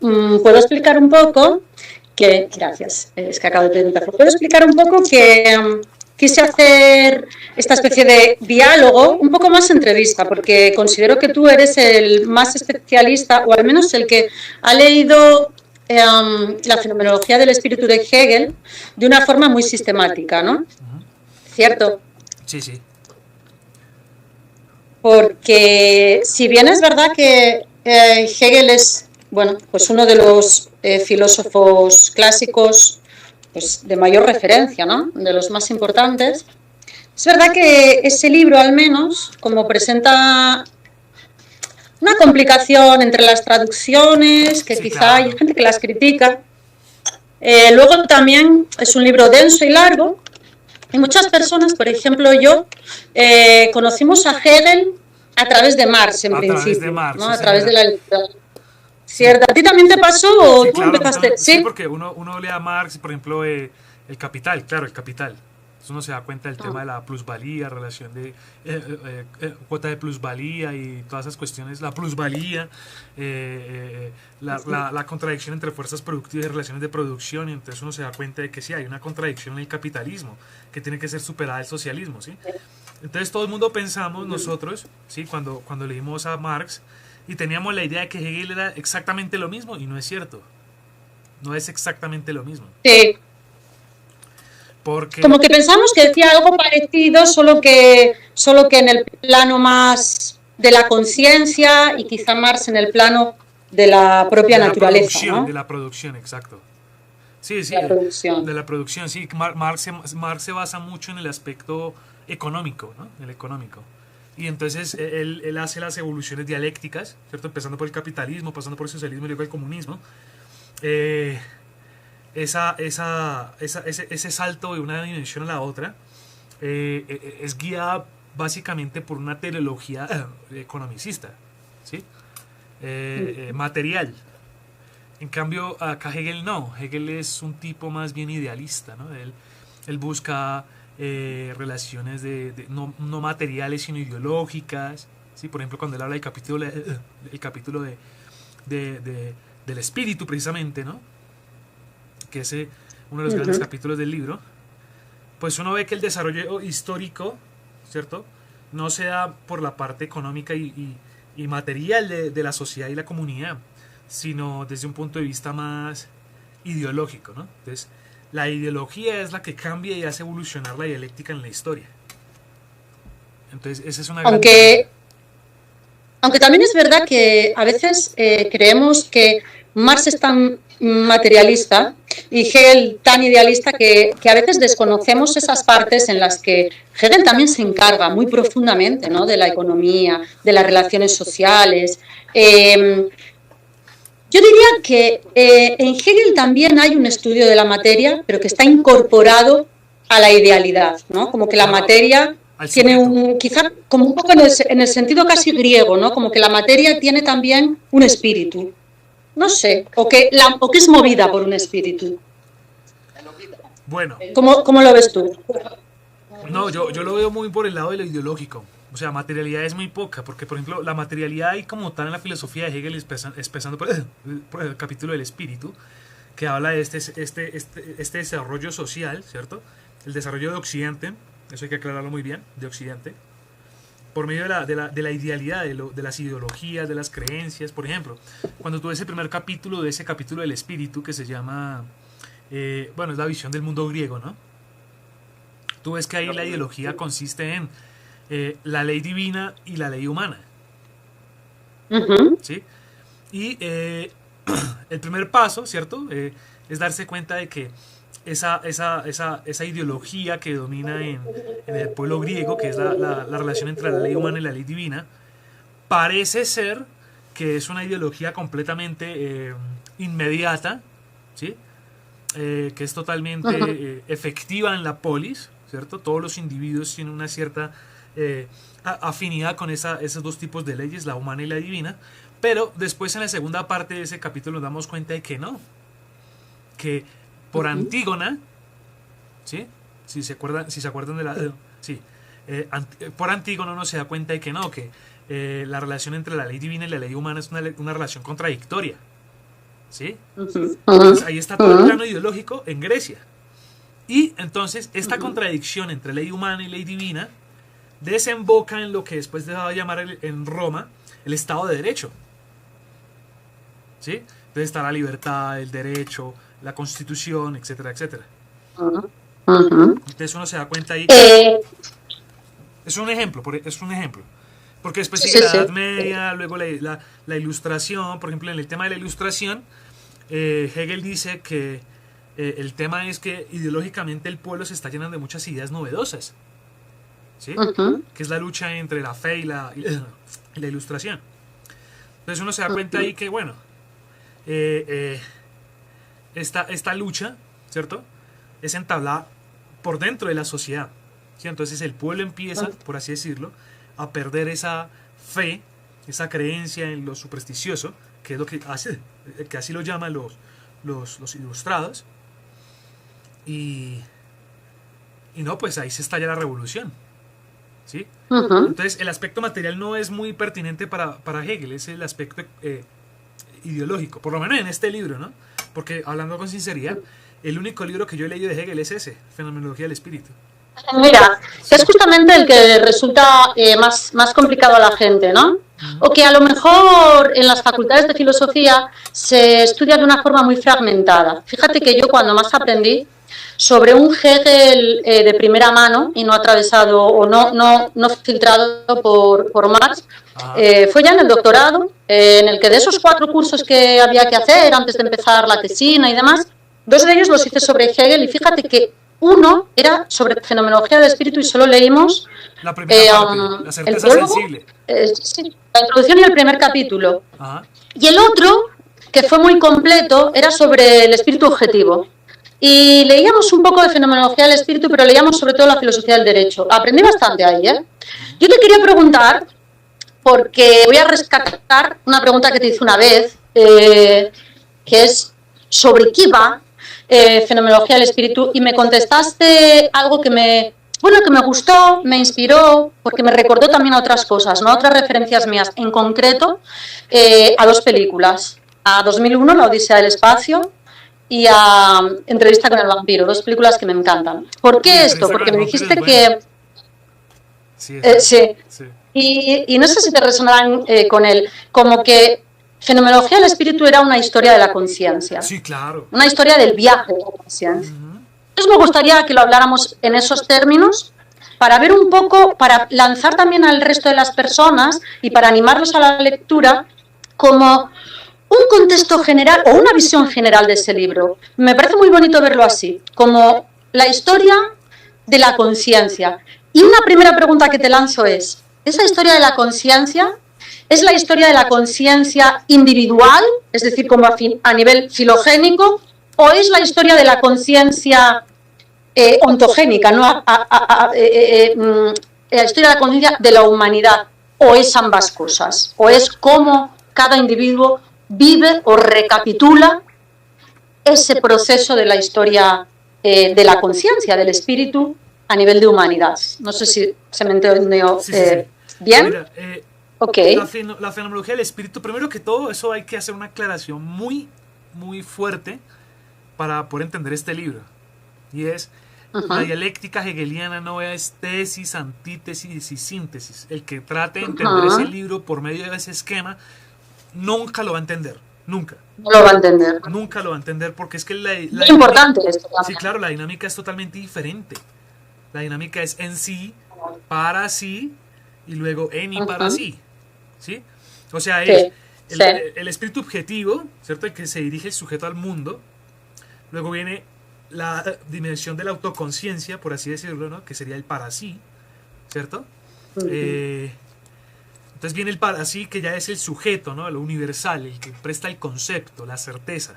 puedo explicar un poco gracias, es que acabo de preguntar, ¿puedo explicar un poco que quise hacer esta especie de diálogo, un poco más entrevista, porque considero que tú eres el más especialista, o al menos el que ha leído la fenomenología del espíritu de Hegel de una forma muy sistemática, ¿no? ¿Cierto? Sí, sí. Porque si bien es verdad que Hegel es, bueno, pues uno de los filósofos clásicos pues, de mayor referencia, ¿no? De los más importantes, es verdad que ese libro, al menos, como presenta una complicación entre las traducciones, que sí, quizá claro. Hay gente que las critica. Luego también es un libro denso y largo. Y muchas personas, por ejemplo yo, conocimos a Hegel a través de Marx, en principio. A través de Marx, ¿no? A través de la lectura. ¿Cierto? ¿A ti también te pasó o sí, tú claro, empezaste? Sí, porque uno lee a Marx, por ejemplo, El Capital, claro, El Capital. Entonces uno se da cuenta del tema de la plusvalía, relación de cuota de plusvalía y todas esas cuestiones, la plusvalía, la contradicción entre fuerzas productivas y relaciones de producción, y entonces uno se da cuenta de que sí, hay una contradicción en el capitalismo, que tiene que ser superada el socialismo, ¿sí? Entonces todo el mundo pensamos nosotros, ¿sí? Cuando leímos a Marx, y teníamos la idea de que Hegel era exactamente lo mismo, y no es cierto. No es exactamente lo mismo. Sí. Porque... Como que pensamos que decía algo parecido, solo que en el plano más de la conciencia y quizá Marx en el plano de la propia naturaleza, ¿no? De la producción, exacto. Sí, sí, de la producción, sí. Marx se basa mucho en el aspecto económico, ¿no? El económico. Y entonces él hace las evoluciones dialécticas, ¿cierto? Empezando por el capitalismo, pasando por el socialismo y luego el comunismo. Ese salto de una dimensión a la otra es guiada básicamente por una teleología economicista, ¿sí? Material. En cambio, acá Hegel no. Hegel es un tipo más bien idealista, ¿no? Él busca relaciones no materiales sino ideológicas, ¿sí? Por ejemplo, cuando él habla del capítulo del espíritu, precisamente, ¿no? Que es uno de los grandes capítulos del libro, pues uno ve que el desarrollo histórico, ¿cierto?, no se da por la parte económica y material de la sociedad y la comunidad, sino desde un punto de vista más ideológico, ¿no? Entonces, la ideología es la que cambia y hace evolucionar la dialéctica en la historia. Entonces, esa es una gran... Aunque también es verdad que a veces creemos que Marx es tan materialista y Hegel tan idealista que a veces desconocemos esas partes en las que Hegel también se encarga muy profundamente, ¿no? De la economía, de las relaciones sociales. Yo diría que en Hegel también hay un estudio de la materia, pero que está incorporado a la idealidad, ¿no? Como que la materia tiene quizá como un poco en el sentido casi griego, ¿no? Como que la materia tiene también un espíritu. No sé, o que es movida por un espíritu. Bueno. ¿Cómo lo ves tú? No, yo lo veo muy por el lado de lo ideológico. O sea, materialidad es muy poca, porque por ejemplo la materialidad hay como tal en la filosofía de Hegel, empezando por el capítulo del espíritu, que habla de este desarrollo social, ¿cierto? El desarrollo de Occidente, eso hay que aclararlo muy bien, de Occidente, por medio de la idealidad, de las ideologías, de las creencias. Por ejemplo, cuando tú ves el primer capítulo de ese capítulo del espíritu que se llama, bueno, es la visión del mundo griego, ¿no? Tú ves que ahí la ideología consiste en la ley divina y la ley humana. ¿Sí? Y el primer paso, ¿cierto? Es darse cuenta de que esa ideología que domina en el pueblo griego, que es la relación entre la ley humana y la ley divina, parece ser que es una ideología completamente inmediata, ¿sí? Que es totalmente efectiva en la polis, ¿cierto? Todos los individuos tienen una cierta afinidad con esos dos tipos de leyes, la humana y la divina, pero después en la segunda parte de ese capítulo nos damos cuenta de que no, que por Antígona, ¿sí? Si se acuerdan de la... sí, por Antígona uno se da cuenta de que no, que la relación entre la ley divina y la ley humana es una relación contradictoria, ¿sí? Ujú, Entonces ahí está todo el ujú, plano ideológico en Grecia. Y entonces esta contradicción entre ley humana y ley divina desemboca en lo que después se va a llamar en Roma el Estado de Derecho, ¿sí? Entonces está la libertad, el derecho, la constitución, etcétera, etcétera. ujú, ujú. Entonces uno se da cuenta ahí, Eh, es un ejemplo, es un ejemplo. Porque después sí, sigue sí, la Edad sí. Media, luego la Ilustración, por ejemplo, en el tema de la Ilustración, Hegel dice que el tema es que ideológicamente el pueblo se está llenando de muchas ideas novedosas, ¿sí? Ujú, Que es la lucha entre la fe y la Ilustración. Entonces uno se da cuenta ujú, ahí que, bueno, eh, eh, esta lucha, ¿cierto? Es entablada por dentro de la sociedad, ¿sí? Entonces el pueblo empieza, por así decirlo, a perder esa fe, esa creencia en lo supersticioso, que es lo que hace, que así lo llaman los ilustrados, y, y no, pues ahí se estalla la revolución, ¿sí? ujú. Entonces el aspecto material no es muy pertinente para Hegel, es el aspecto ideológico, por lo menos en este libro, ¿no? Porque hablando con sinceridad, el único libro que yo he leído de Hegel es ese, Fenomenología del Espíritu. Mira, que es Sí. justamente el que resulta más complicado a la gente, ¿no? Ujú. O que a lo mejor en las facultades de filosofía se estudia de una forma muy fragmentada. Fíjate que yo cuando más aprendí sobre un Hegel de primera mano y no atravesado o no filtrado por Marx, Ajá. fue ya en el doctorado, en el que de esos 4 cursos que había que hacer antes de empezar la tesina y demás, 2 de ellos los hice sobre Hegel y fíjate que uno era sobre fenomenología del espíritu y solo leímos La primera parte, la el certeza prólogo, sensible. sí, la introducción y el primer capítulo. Ajá. Y el otro, que fue muy completo, era sobre el espíritu objetivo. Y leíamos un poco de fenomenología del espíritu, pero leíamos sobre todo la filosofía del derecho. Aprendí bastante ahí, ¿eh? Yo te quería preguntar, porque voy a rescatar una pregunta que te hice una vez, que es sobre qué va Fenomenología del Espíritu, y me contestaste algo que me gustó, me inspiró, porque me recordó también a otras cosas, ¿no? Otras referencias mías, en concreto a 2 películas, a 2001, La Odisea del Espacio, y a Entrevista con el Vampiro, 2 películas que me encantan. ¿Por Uy, qué esto? entrevista con Porque el me vampiro es dijiste buena. que Sí, es buena. sí, Sí. y no sé si te resonarán con él, como que Fenomenología del Espíritu era una historia de la conciencia, Sí, claro. una historia del viaje de la conciencia. Ujú. Entonces me gustaría que lo habláramos en esos términos para ver un poco, para lanzar también al resto de las personas y para animarlos a la lectura como un contexto general o una visión general de ese libro. Me parece muy bonito verlo así, como la historia de la conciencia. Y una primera pregunta que te lanzo es, ¿esa historia de la conciencia es la historia de la conciencia individual, es decir, como a nivel filogénico, o es la historia de la conciencia ontogénica, ¿no? La historia de la conciencia de la humanidad, o es ambas cosas, o es cómo cada individuo vive o recapitula ese proceso de la historia de la conciencia, del espíritu a nivel de humanidad. No sé si se me entendió Sí, sí, sí. bien. Mira, Ok. la fenomenología del espíritu, primero que todo, eso hay que hacer una aclaración muy, muy fuerte para poder entender este libro. Y es, la Uh-huh. dialéctica hegeliana no es tesis, antítesis y síntesis. El que trate de entender ese Uh-huh. libro por medio de ese esquema, nunca lo va a entender. Nunca. No lo va a entender. Nunca lo va a entender porque es que la Muy dinámica, importante esto sí, también. claro, la dinámica es totalmente diferente. La dinámica es en sí, para sí y luego en y para Uh-huh. sí. ¿Sí? O sea, es Sí, sí. el espíritu objetivo, ¿cierto? El que se dirige el sujeto al mundo. Luego viene la dimensión de la autoconciencia, por así decirlo, ¿no? Que sería el para sí, ¿cierto? Uh-huh. Eh, entonces viene el para sí, que ya es el sujeto, ¿no? Lo universal, el que presta el concepto, la certeza.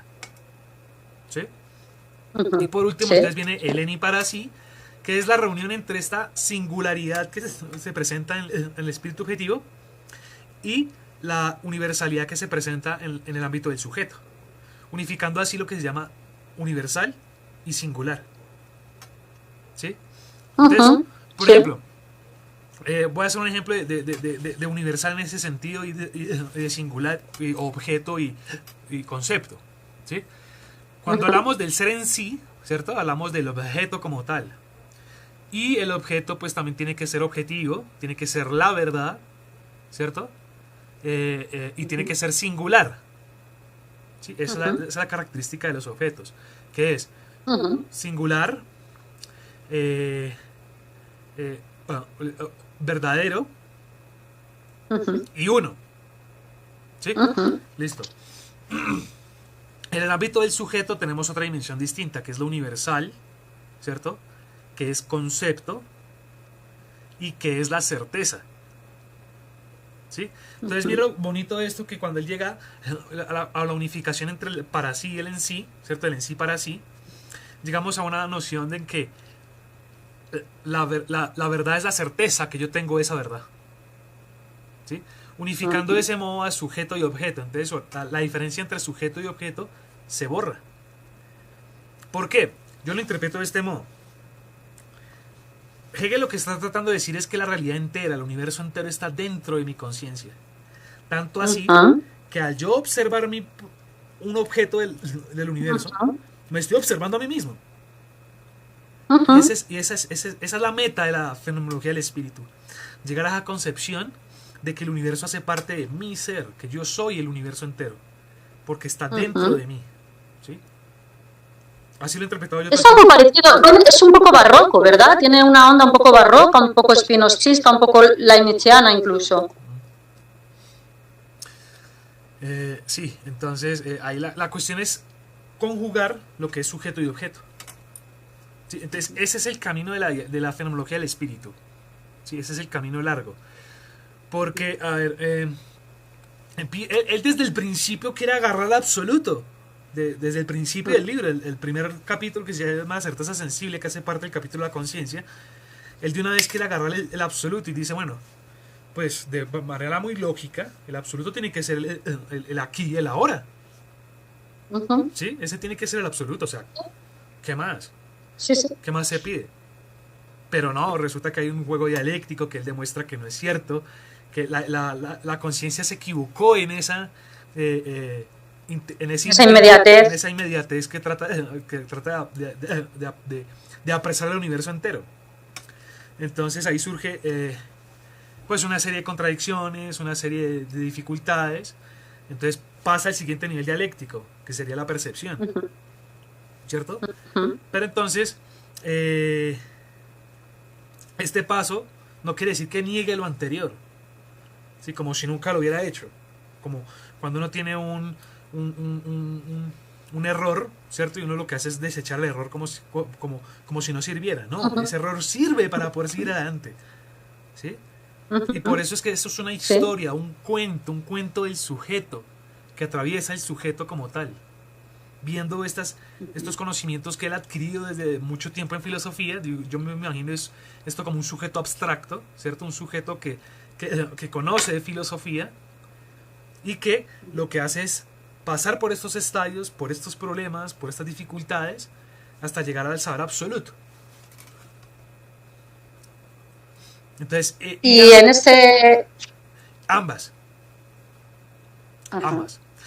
¿Sí? Y Uh-huh. por último, Sí. entonces viene el en y para sí, que es la reunión entre esta singularidad que se presenta en el espíritu objetivo y la universalidad que se presenta en el ámbito del sujeto, unificando así lo que se llama universal y singular. ¿Sí? Entonces, Uh-huh. por Sí. ejemplo, voy a hacer un ejemplo de universal en ese sentido y de singular, y objeto y concepto. ¿sí? Cuando hablamos del ser en sí, ¿cierto? Hablamos del objeto como tal. Y el objeto pues también tiene que ser objetivo, tiene que ser la verdad, ¿cierto? Y tiene que ser singular. ¿Sí? Esa es la característica de los objetos, que es singular, bueno, verdadero y uno. ¿Sí? Listo. En el ámbito del sujeto tenemos otra dimensión distinta, que es lo universal, ¿cierto? Que es concepto y que es la certeza. ¿Sí? Entonces, mira lo bonito de esto, que cuando él llega a la unificación entre el para sí y el en sí, ¿cierto? El en sí para sí, llegamos a una noción de que la verdad es la certeza que yo tengo de esa verdad. ¿Sí? Unificando de ese modo a sujeto y objeto. Entonces, la diferencia entre sujeto y objeto se borra. ¿Por qué? Yo lo interpreto de este modo. Hegel lo que está tratando de decir es que la realidad entera, el universo entero, está dentro de mi conciencia. Tanto así que al yo observar un objeto del universo, me estoy observando a mí mismo. Y esa es la meta de la fenomenología del espíritu. Llegar a esa concepción de que el universo hace parte de mi ser, que yo soy el universo entero, porque está dentro de mí. ¿Sí? Así lo he interpretado yo. Es algo parecido, es un poco barroco, ¿verdad? Tiene una onda un poco barroca, un poco spinozista, un poco leibniziana incluso. Sí, entonces ahí la cuestión es conjugar lo que es sujeto y objeto. ¿Sí? Entonces ese es el camino de la fenomenología del espíritu. ¿Sí? Ese es el camino largo. Porque, a ver, él desde el principio quiere agarrar el absoluto. Desde el principio del libro, el primer capítulo, que se llama Certeza Sensible, que hace parte del capítulo de la conciencia, él de una vez quiere agarrar el absoluto y dice, bueno, pues de manera muy lógica, el absoluto tiene que ser el aquí y el ahora. ¿Sí? Ese tiene que ser el absoluto, o sea, ¿qué más? Sí, sí. ¿Qué más se pide? Pero no, resulta que hay un juego dialéctico que él demuestra que no es cierto, que la conciencia se equivocó en esa inmediatez que trata de apresar el universo entero. Entonces ahí surge pues una serie de contradicciones, una serie de dificultades. Entonces pasa al siguiente nivel dialéctico, que sería la percepción, ¿cierto? Pero entonces este paso no quiere decir que niegue lo anterior, ¿sí? Como si nunca lo hubiera hecho, como cuando uno tiene un error, ¿cierto? Y uno lo que hace es desechar el error como si no sirviera. No, ese error sirve para poder seguir adelante, ¿sí? Y por eso es que eso es una historia, un cuento del sujeto, que atraviesa el sujeto como tal, viendo estos conocimientos que él ha adquirido desde mucho tiempo en filosofía. Yo me imagino esto como un sujeto abstracto, ¿cierto? Un sujeto que conoce de filosofía y que lo que hace es pasar por estos estadios, por estos problemas, por estas dificultades, hasta llegar al saber absoluto. Entonces, y en ese... Ambas.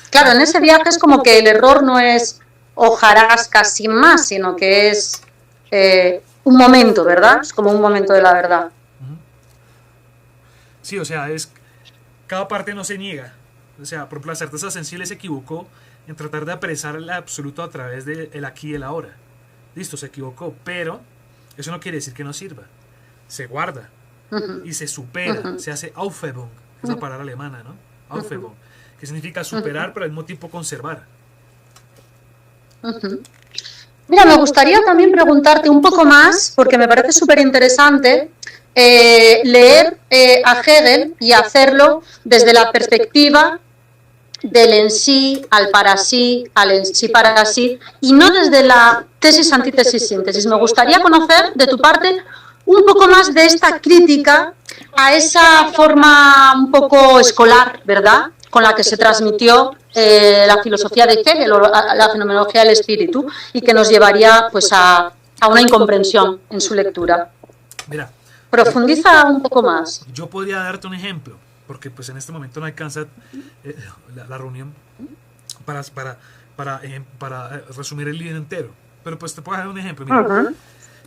Claro, en ese viaje es como que el error no es hojarasca sin más, sino que es un momento, ¿verdad? Es como un momento de la verdad. Sí, o sea, cada parte no se niega. O sea, por ejemplo, la certeza sensible se equivocó en tratar de apresar el absoluto a través del aquí y el ahora. Listo, se equivocó, pero eso no quiere decir que no sirva. Se guarda y se supera, se hace Aufhebung, esa palabra alemana, ¿no? Aufhebung, que significa superar, pero al mismo tiempo conservar. Mira, me gustaría también preguntarte un poco más, porque me parece súper interesante, leer a Hegel y hacerlo desde la perspectiva del en sí, al para sí, al en sí para sí, y no desde la tesis, antítesis, síntesis. Me gustaría conocer de tu parte un poco más de esta crítica a esa forma un poco escolar, ¿verdad?, con la que se transmitió la filosofía de Hegel o la fenomenología del espíritu, y que nos llevaría pues a una incomprensión en su lectura. Mira, profundiza un poco más. Yo podría darte un ejemplo, porque pues en este momento no alcanza la reunión para resumir el libro entero. Pero pues te puedo dar un ejemplo. Mira.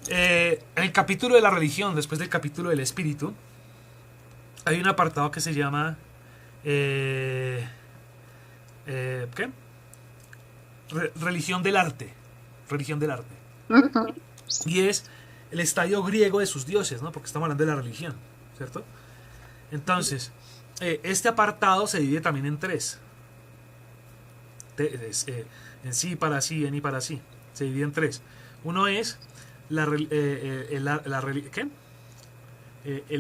En el capítulo de la religión, después del capítulo del espíritu, hay un apartado que se llama ¿qué? Religión del arte. Religión del arte. Y es el estadio griego de sus dioses, ¿no? Porque estamos hablando de la religión, ¿cierto? Entonces, este apartado se divide también en tres. En sí, para sí, en y para sí. Se divide en tres. Uno es el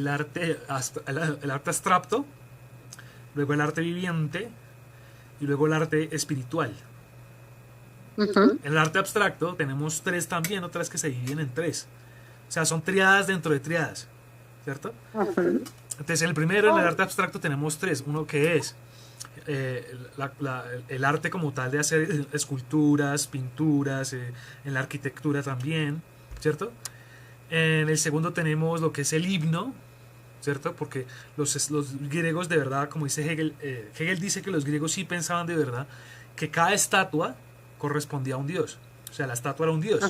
arte abstracto, luego el arte viviente y luego el arte espiritual. En el arte abstracto tenemos tres también, otras que se dividen en tres. O sea, son triadas dentro de triadas, ¿cierto? Entonces, el primero, en el arte abstracto, tenemos tres. Uno que es el arte como tal de hacer esculturas, pinturas, en la arquitectura también, ¿cierto? En el segundo tenemos lo que es el himno, ¿cierto? Porque los griegos de verdad, como dice Hegel, Hegel dice que los griegos sí pensaban de verdad que cada estatua correspondía a un dios. O sea, la estatua era un dios,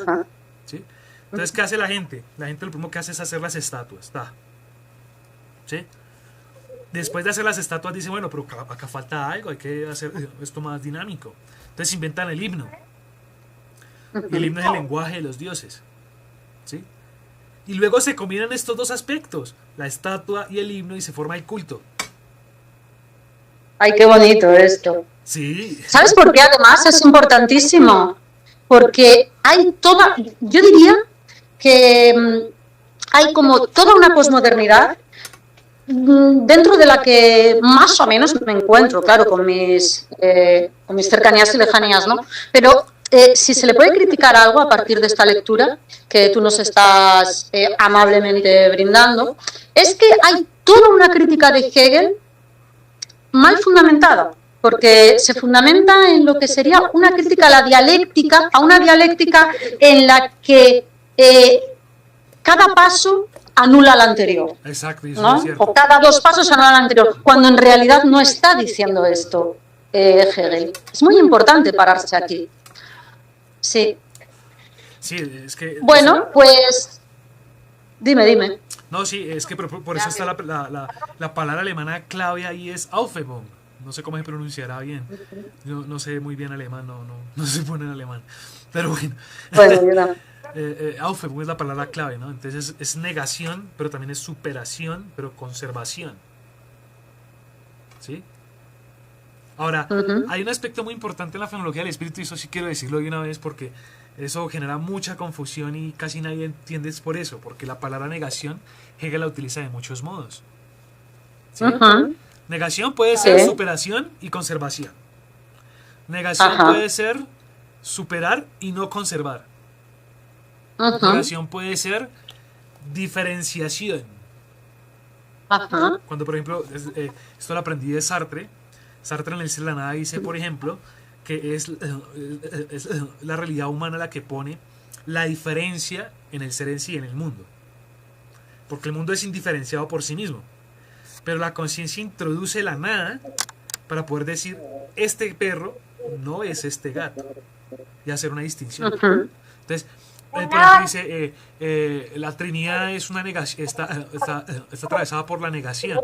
¿sí? Entonces, ¿qué hace la gente? La gente lo primero que hace es hacer las estatuas, ¿sí? Después de hacer las estatuas dice, bueno, pero acá falta algo, hay que hacer esto más dinámico. Entonces inventan el himno. Y el himno es el lenguaje de los dioses, ¿sí? Y luego se combinan estos dos aspectos, la estatua y el himno, y se forma el culto. Ay, qué bonito esto. Sí. ¿Sabes por qué además es importantísimo? Porque hay toda, yo diría que hay como toda una posmodernidad dentro de la que más o menos me encuentro, claro, con mis cercanías y lejanías, ¿no? Pero si se le puede criticar algo a partir de esta lectura que tú nos estás amablemente brindando, es que hay toda una crítica de Hegel mal fundamentada, porque se fundamenta en lo que sería una crítica a la dialéctica, a una dialéctica en la que cada paso anula al anterior. Exacto, eso ¿no? es cierto. O cada dos pasos anula al anterior, cuando en realidad no está diciendo esto Hegel. Es muy importante pararse aquí. Sí. Sí, es que... Bueno, pues... Dime. No, sí, es que por eso está la palabra alemana clave ahí es Aufhebung. No sé cómo se pronunciará bien. Yo no sé muy bien alemán, no se pone en alemán. Pero bueno. Bueno, Aufhebung es la palabra clave, ¿no? Entonces es negación, pero también es superación, pero conservación. ¿Sí? Ahora, hay un aspecto muy importante en la fenomenología del espíritu, y eso sí quiero decirlo de una vez porque eso genera mucha confusión y casi nadie entiende por eso, porque la palabra negación Hegel la utiliza de muchos modos. ¿Sí? Negación puede ser superación y conservación. Negación puede ser superar y no conservar. Negación puede ser diferenciación. Cuando, por ejemplo, esto lo aprendí de Sartre. Sartre en el Ser de la Nada dice, por ejemplo, que es la realidad humana la que pone la diferencia en el ser en sí, en el mundo. Porque el mundo es indiferenciado por sí mismo. Pero la conciencia introduce la nada para poder decir, este perro no es este gato. Y hacer una distinción. Entonces, por ejemplo, dice, la Trinidad es una negación, está atravesada por la negación.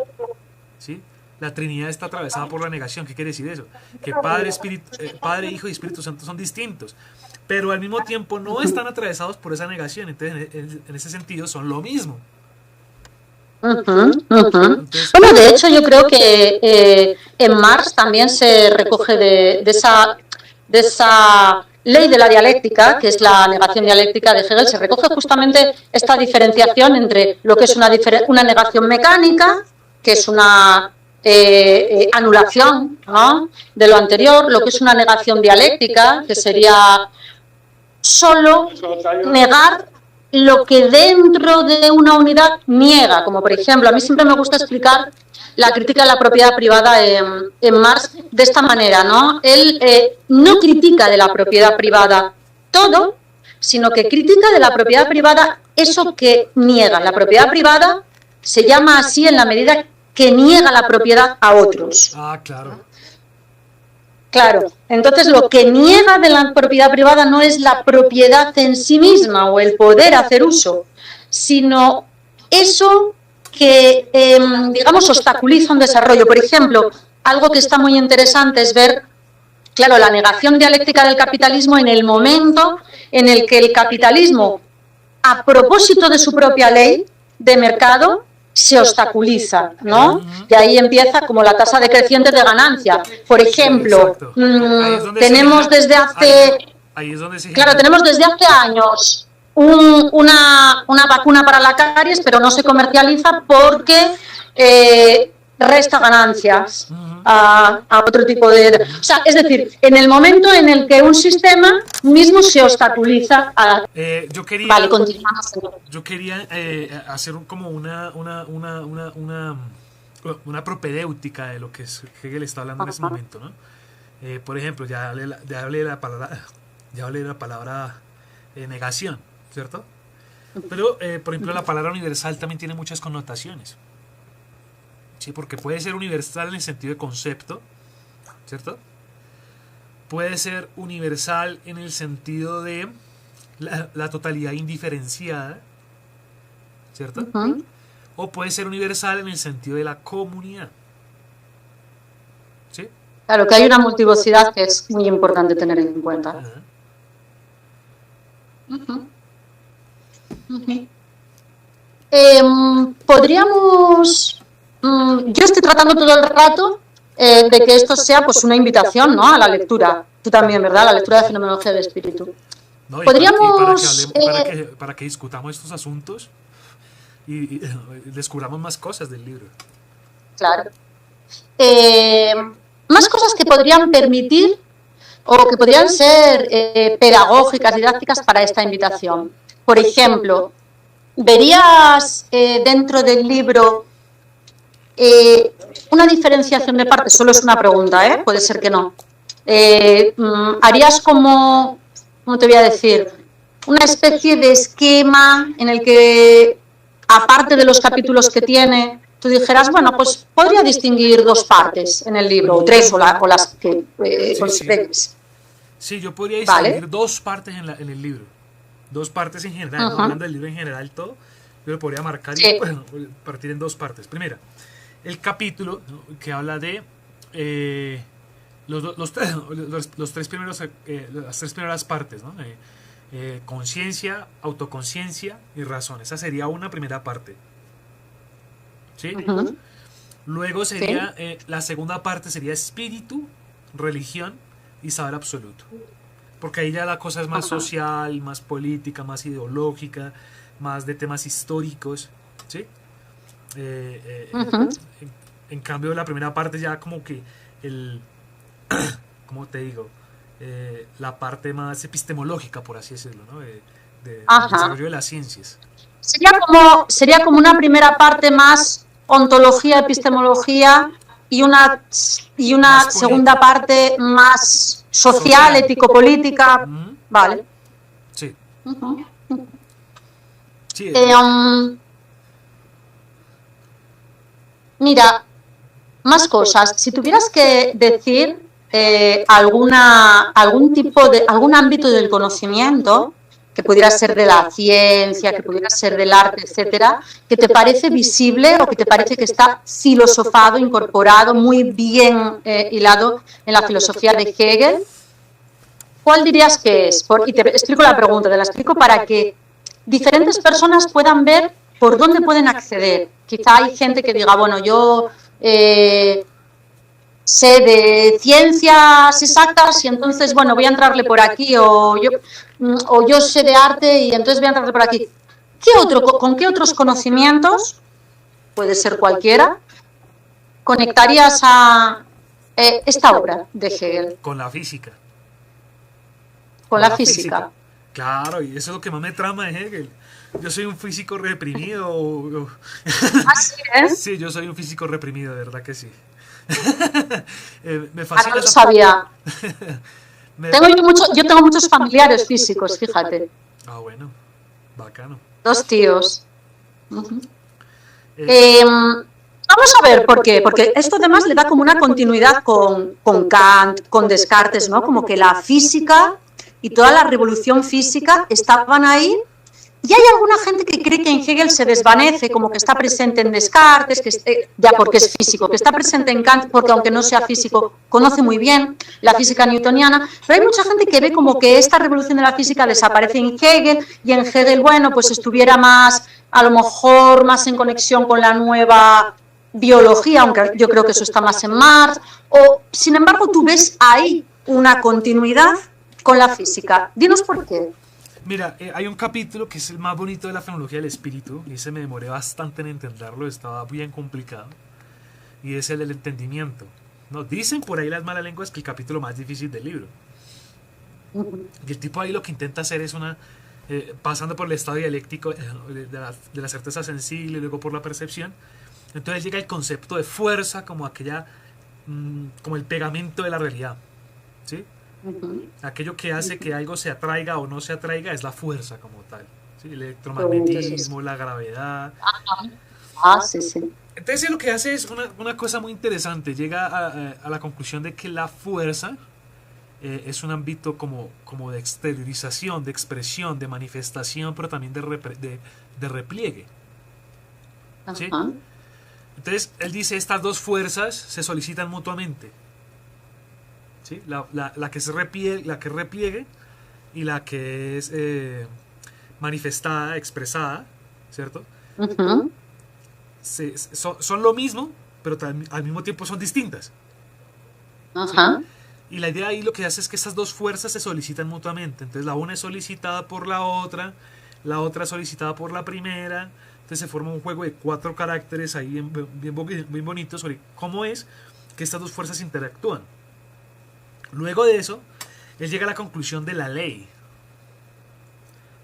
¿Sí? La Trinidad está atravesada por la negación. ¿Qué quiere decir eso? Que Padre, Hijo y Espíritu Santo son distintos, pero al mismo tiempo no están atravesados por esa negación. Entonces, en ese sentido, son lo mismo. Entonces, bueno, de hecho, yo creo que en Marx también se recoge de esa ley de la dialéctica, que es la negación dialéctica de Hegel, se recoge justamente esta diferenciación entre lo que es una negación mecánica, que es una anulación, ¿no?, de lo anterior, lo que es una negación dialéctica, que sería solo negar lo que dentro de una unidad niega, como por ejemplo, a mí siempre me gusta explicar la crítica de la propiedad privada en Marx de esta manera, ¿no? Él no critica de la propiedad privada todo, sino que critica de la propiedad privada eso que niega. La propiedad privada se llama así en la medida que niega la propiedad a otros. Ah, claro. Claro, entonces lo que niega de la propiedad privada no es la propiedad en sí misma o el poder hacer uso, sino eso que, digamos, obstaculiza un desarrollo. Por ejemplo, algo que está muy interesante es ver, claro, la negación dialéctica del capitalismo en el momento en el que el capitalismo, a propósito de su propia ley de mercado, se obstaculiza, ¿no? Y ahí empieza como la tasa decreciente de ganancia. Por ejemplo, tenemos desde hace... Claro, tenemos desde hace años una vacuna para la caries, pero no se comercializa porque resta ganancias a otro tipo de... O sea, es decir, en el momento en el que un sistema mismo se obstaculiza a... Vale, continuamos. Yo quería hacer como una propedéutica de lo que Hegel está hablando en ese momento, ¿no? Por ejemplo, ya hablé de la palabra negación, ¿cierto? Pero, por ejemplo, la palabra universal también tiene muchas connotaciones. ¿Sí? Porque puede ser universal en el sentido de concepto, ¿cierto? Puede ser universal en el sentido de la totalidad indiferenciada, ¿cierto? O puede ser universal en el sentido de la comunidad. ¿Sí? Claro, que hay una multivocidad que es muy importante tener en cuenta. Podríamos... yo estoy tratando todo el rato de que esto sea pues una invitación, ¿no?, a la lectura. Tú también, ¿verdad? La lectura de Fenomenología del Espíritu. No, podríamos... para que discutamos estos asuntos y descubramos más cosas del libro. Claro. Más cosas que podrían permitir o que podrían ser pedagógicas, didácticas para esta invitación. Por ejemplo, ¿verías dentro del libro una diferenciación de partes? Solo es una pregunta, puede ser que no. ¿Harías como, cómo te voy a decir, una especie de esquema en el que, aparte de los capítulos que tiene, tú dijeras, bueno, pues podría distinguir dos partes en el libro, o tres, o las que consideres? Sí, yo podría distinguir dos partes en el libro. Dos partes en general, ¿no? Hablando del libro en general todo, yo lo podría marcar y partir en dos partes. Primera, el capítulo, ¿no?, que habla de las tres primeras partes, ¿no? Conciencia, autoconciencia y razón. Esa sería una primera parte. ¿Sí? Luego sería la segunda parte sería espíritu, religión y saber absoluto. Porque ahí ya la cosa es más social, más política, más ideológica, más de temas históricos, ¿sí? En cambio, la primera parte ya como que ¿cómo te digo? La parte más epistemológica, por así decirlo, ¿no? Del desarrollo de las ciencias. Sería como una primera parte más ontología, epistemología y una segunda parte más social, ético-política. Vale. Sí. Sí. Mira, más cosas. Si tuvieras que decir algún ámbito del conocimiento, que pudiera ser de la ciencia, que pudiera ser del arte, etcétera, que te parece visible o que te parece que está filosofado, incorporado, muy bien hilado en la filosofía de Hegel, ¿cuál dirías que es? Y te explico la pregunta, te la explico para que diferentes personas puedan ver por dónde pueden acceder. Quizá hay gente que diga, bueno, yo sé de ciencias exactas y entonces, bueno, voy a entrarle por aquí, o yo sé de arte y entonces voy a entrarle por aquí. ¿Con qué otros conocimientos, puede ser cualquiera, conectarías a esta obra de Hegel? Con la física. Con la física. Claro, y eso es lo que más me trama de Hegel. Yo soy un físico reprimido. ¿Así es? Sí, yo soy un físico reprimido, de verdad que sí. Me fascina. No lo sabía. Yo tengo muchos familiares físicos, fíjate. Ah, bueno, bacano. 2 tíos. Vamos a ver por qué, porque esto además le da como una continuidad con Kant, con Descartes, ¿no? Como que la física y toda la revolución física estaban ahí. Y hay alguna gente que cree que en Hegel se desvanece, como que está presente en Descartes, ya porque es físico, que está presente en Kant, porque aunque no sea físico, conoce muy bien la física newtoniana, pero hay mucha gente que ve como que esta revolución de la física desaparece en Hegel, y en Hegel, bueno, pues estuviera más, a lo mejor, más en conexión con la nueva biología, aunque yo creo que eso está más en Marx, o, sin embargo, tú ves ahí una continuidad con la física. Dinos por qué. Mira, hay un capítulo que es el más bonito de la fenomenología del espíritu, y ese me demoré bastante en entenderlo, estaba bien complicado, y es el del entendimiento. ¿No? Dicen por ahí las malas lenguas que el capítulo más difícil del libro. Y el tipo ahí lo que intenta hacer es pasando por el estado dialéctico de la certeza sensible y luego por la percepción. Entonces llega el concepto de fuerza como como el pegamento de la realidad. ¿Sí? Aquello que hace que algo se atraiga o no se atraiga es la fuerza como tal. ¿Sí? El electromagnetismo, la gravedad. Sí, sí. Entonces lo que hace es una cosa muy interesante. Llega a la conclusión de que la fuerza es un ámbito como de exteriorización, de expresión, de manifestación, pero también de repliegue. ¿Sí? Entonces él dice, estas dos fuerzas se solicitan mutuamente. ¿Sí? La que repliegue y la que es manifestada, expresada, ¿cierto? Son lo mismo, pero al mismo tiempo son distintas. ¿Sí? Y la idea ahí lo que hace es que estas dos fuerzas se solicitan mutuamente. Entonces la una es solicitada por la otra es solicitada por la primera. Entonces se forma un juego de 4 caracteres ahí bien bonitos sobre cómo es que estas dos fuerzas interactúan. Luego de eso, él llega a la conclusión de la ley.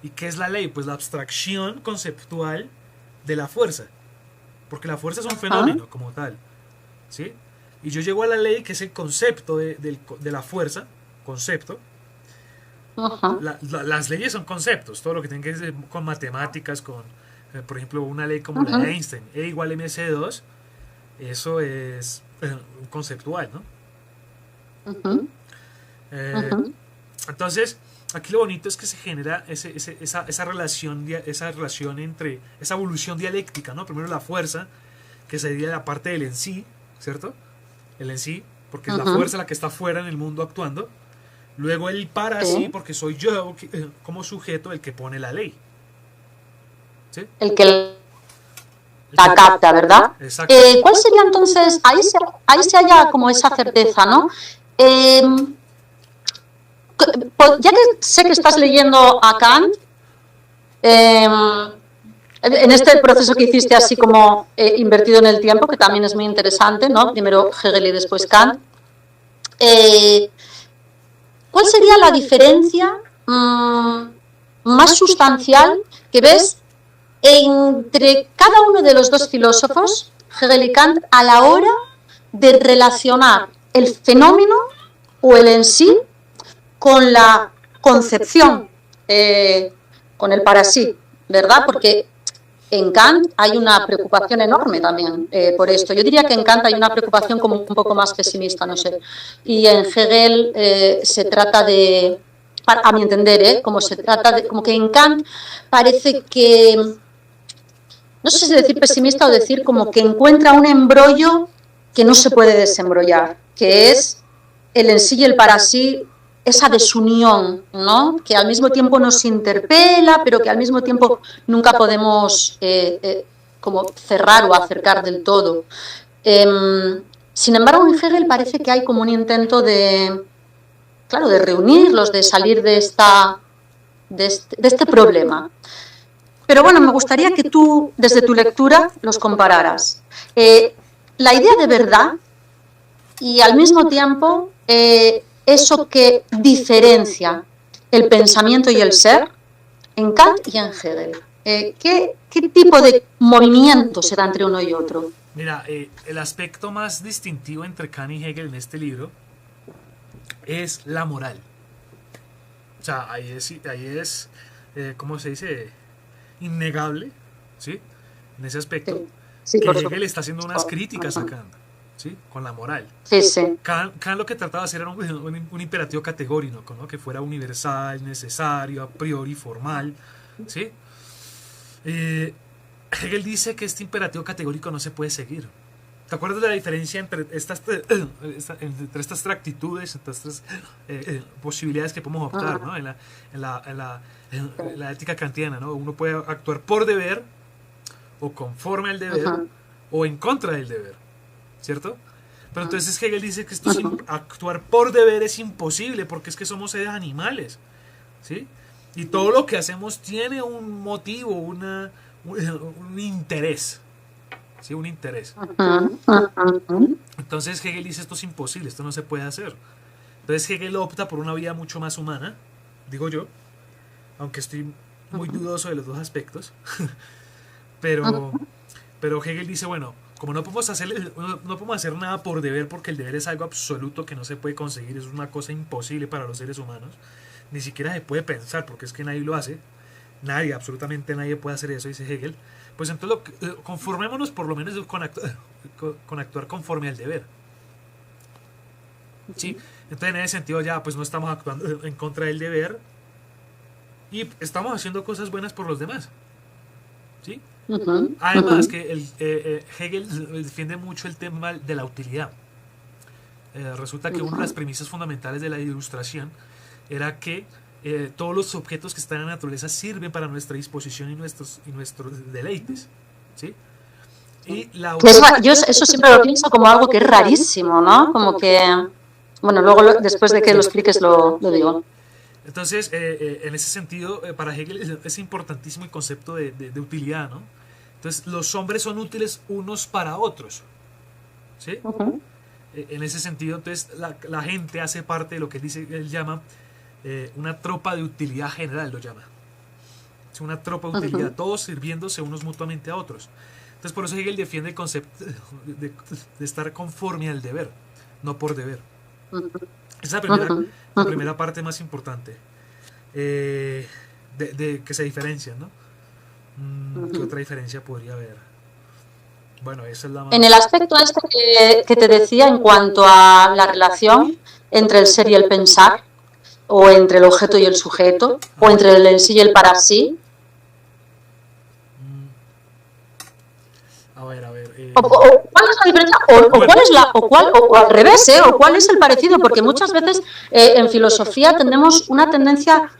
¿Y qué es la ley? Pues la abstracción conceptual de la fuerza. Porque la fuerza es un fenómeno como tal. ¿Sí? Y yo llego a la ley, que es el concepto de la fuerza. Concepto. Las leyes son conceptos. Todo lo que tiene que ver con matemáticas, por ejemplo, una ley como la de Einstein. E igual mc2. Eso es conceptual, ¿no? Entonces, aquí lo bonito es que se genera esa relación entre esa evolución dialéctica, ¿no? Primero la fuerza, que sería la parte del en sí, ¿cierto? El en sí, porque es la fuerza la que está fuera en el mundo actuando. Luego el para sí, porque soy yo como sujeto el que pone la ley. ¿Sí? El que la capta, ¿verdad? Exacto. ¿Cuál sería entonces? Ahí se halla como esa certeza, ¿no? Ya que sé que estás leyendo a Kant, en este proceso que hiciste así como invertido en el tiempo, que también es muy interesante, ¿no? Primero Hegel y después Kant. ¿Cuál sería la diferencia más sustancial que ves entre cada uno de los dos filósofos, Hegel y Kant, a la hora de relacionar el fenómeno o el en sí con la concepción, con el para sí, ¿verdad? Porque en Kant hay una preocupación enorme también por esto. Yo diría que en Kant hay una preocupación como un poco más pesimista, no sé. Y en Hegel se trata de, a mi entender, como se trata de, como que en Kant parece que, no sé si decir pesimista o decir como que encuentra un embrollo que no se puede desembrollar, que es el en sí y el para sí, esa desunión, ¿no? Que al mismo tiempo nos interpela, pero que al mismo tiempo nunca podemos como cerrar o acercar del todo. Sin embargo, en Hegel parece que hay como un intento de, claro, de reunirlos, de salir de este problema. Pero bueno, me gustaría que tú, desde tu lectura, los compararas. La idea de verdad y al mismo tiempo eso que diferencia el pensamiento y el ser en Kant y en Hegel. ¿Qué tipo de movimiento se da entre uno y otro? Mira, el aspecto más distintivo entre Kant y Hegel en este libro es la moral. O sea, ahí es ¿cómo se dice? Innegable, ¿sí? En ese aspecto. Sí. Sí, que por Hegel está haciendo unas supuesto. críticas a Ujú. Kant, ¿sí? Con la moral. Sí, sí. Kant lo que trataba de hacer era un imperativo categórico, ¿no? Que fuera universal, necesario, a priori, formal, ¿sí? Eh, Hegel dice que este imperativo categórico no se puede seguir. ¿Te acuerdas de la diferencia entre entre estas tres actitudes, entre estas posibilidades que podemos optar, Ujú. ¿no? En la ética kantiana, ¿no? Uno puede actuar por deber, o conforme al deber, Ujú. o en contra del deber, ¿cierto? Pero entonces Hegel dice que Ujú. actuar por deber es imposible, porque es que somos seres animales, ¿sí? Y todo lo que hacemos tiene un motivo, un interés, ¿sí? Un interés. Ujú. Ujú. Entonces Hegel dice esto es imposible, esto no se puede hacer. Entonces Hegel opta por una vida mucho más humana, digo yo, aunque estoy muy Ujú. dudoso de los dos aspectos, pero, Ujú. pero Hegel dice, bueno, como no podemos hacer nada por deber, porque el deber es algo absoluto que no se puede conseguir, es una cosa imposible para los seres humanos, ni siquiera se puede pensar, porque es que nadie lo hace, nadie, absolutamente nadie puede hacer eso, dice Hegel, pues entonces conformémonos por lo menos con actuar conforme al deber. ¿Sí? Entonces en ese sentido ya pues no estamos actuando en contra del deber y estamos haciendo cosas buenas por los demás. ¿Sí? Ujú. Además Ujú. que Hegel defiende mucho el tema de la utilidad. Resulta que una de las Ujú. premisas fundamentales de la ilustración era que todos los objetos que están en la naturaleza sirven para nuestra disposición y nuestros deleites. ¿Sí? Y la Yo eso siempre lo pienso como algo que es rarísimo, ¿no? Como que, bueno, luego después de que lo expliques lo digo. Entonces, en ese sentido, para Hegel es importantísimo el concepto de utilidad, ¿no? Entonces, los hombres son útiles unos para otros, ¿sí? Ujú. En ese sentido, entonces, la gente hace parte de lo que él llama una tropa de utilidad general, lo llama. Es una tropa de utilidad, Ujú. todos sirviéndose unos mutuamente a otros. Entonces, por eso Hegel defiende el concepto de estar conforme al deber, no por deber. Ujú. Esa es Ujú. la Ujú. primera parte más importante. eh, de que se diferencian, ¿no? ¿Qué Ujú. otra diferencia podría haber? Bueno, esa es la En el más... aspecto este que te decía en cuanto a la relación entre el ser y el pensar, o entre el objeto y el sujeto, o Ajá. entre el en sí y el para sí, Mm, a ver, a ver. ¿cuál es la diferencia? O Bueno, cuál es o al revés, o cuál es el parecido, porque muchas veces en filosofía tenemos una tendencia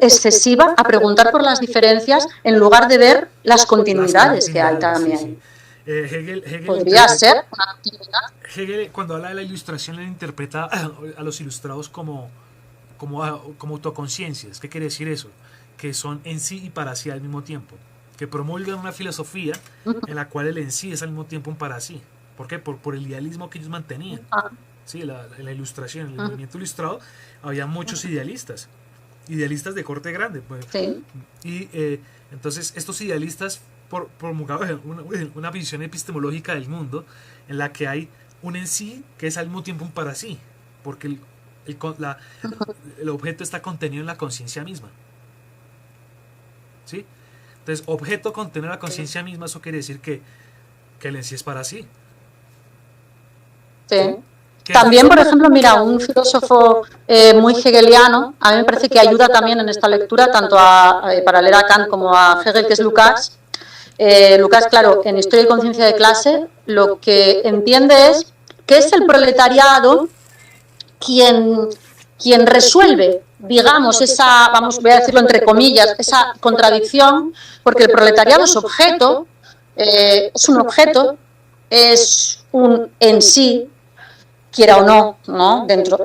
excesiva a preguntar por las diferencias en lugar de ver las las continuidades que hay continuidades, sí, sí. también. Hegel Podría interpreta... ser una continuidad. Hegel, cuando habla de la ilustración, le interpreta a los ilustrados como autoconciencias. ¿Qué quiere decir eso? Que son en sí y para sí al mismo tiempo. Que promulgan una filosofía en la cual el en sí es al mismo tiempo un para sí. ¿Por qué? Por el idealismo que ellos mantenían. Sí, en la ilustración, en el movimiento ilustrado, había muchos idealistas. Idealistas de corte grande. Pues, Sí. y entonces estos idealistas promulgaban una visión epistemológica del mundo en la que hay un en sí que es al mismo tiempo un para sí. Porque el, la, el objeto está contenido en la conciencia misma. ¿Sí? Entonces, objeto contener la conciencia misma, eso quiere decir que el en sí es para sí. ¿Sí? Sí. Que es, También, por ejemplo, mira, un filósofo muy hegeliano, a mí me parece que ayuda también en esta lectura, tanto para leer a Kant como a Hegel, que es Lukács. Lukács, claro, en Historia y Conciencia de Clase, lo que entiende es que es el proletariado quien, quien resuelve, digamos, esa, vamos, voy a decirlo entre comillas, esa contradicción, porque el proletariado es un objeto, es un en sí, quiera o no, ¿no? Dentro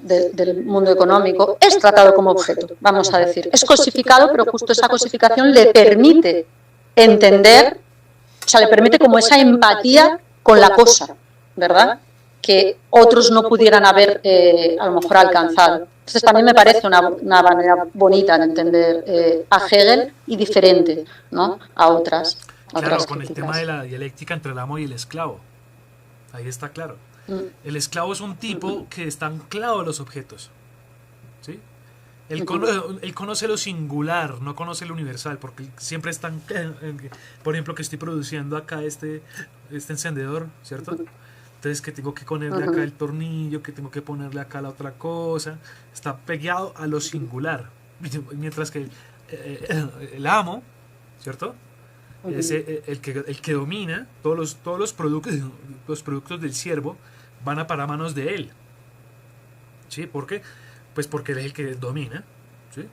del mundo económico, es tratado como objeto, vamos a decir. Es cosificado, pero justo esa cosificación le permite entender, o sea, le permite como esa empatía con la cosa, ¿verdad? Que otros no pudieran haber a lo mejor alcanzado. Entonces también me parece una manera bonita de entender a Hegel y diferente, ¿no? A claro, otras con el tema de críticas. la dialéctica entre el amo y el esclavo. Ahí está claro. Mm. El esclavo es un tipo que está anclado a los objetos. ¿Sí? Él conoce lo singular, no conoce lo universal, porque siempre están, por ejemplo, que estoy produciendo acá este encendedor, ¿cierto? Entonces que tengo que ponerle acá el tornillo, que tengo que ponerle acá la otra cosa, está pegado a lo singular, mientras que el amo, ¿cierto? Es el que domina todos los productos del siervo van a parar a manos de él. ¿Sí? ¿Por qué? Pues porque él es el que domina. ¿Sí?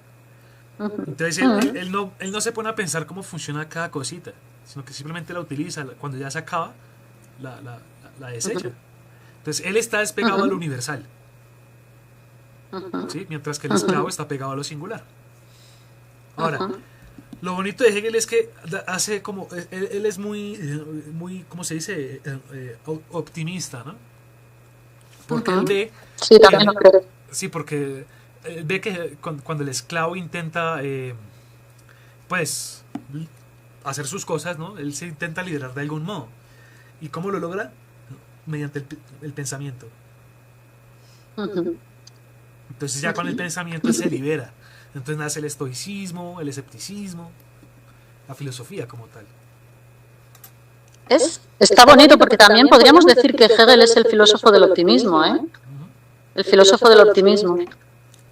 Entonces él no se pone a pensar cómo funciona cada cosita, sino que simplemente la utiliza. Cuando ya se acaba, la desecha. Entonces él está despegado a lo universal. ¿Sí? Mientras que el esclavo está pegado a lo singular. Ahora, lo bonito de Hegel es que hace como. Él es muy, ¿cómo se dice? Optimista, ¿no? Porque él ve. Sí, también lo creo. Sí, porque ve que cuando el esclavo intenta, pues, hacer sus cosas, ¿no? Él se intenta liberar de algún modo. ¿Y cómo lo logra? Mediante el pensamiento. Entonces ya con el pensamiento él se libera. Entonces nace el estoicismo, el escepticismo, la filosofía como tal. Está bonito porque también podríamos decir que Hegel es el filósofo del optimismo, ¿eh? El filósofo del optimismo.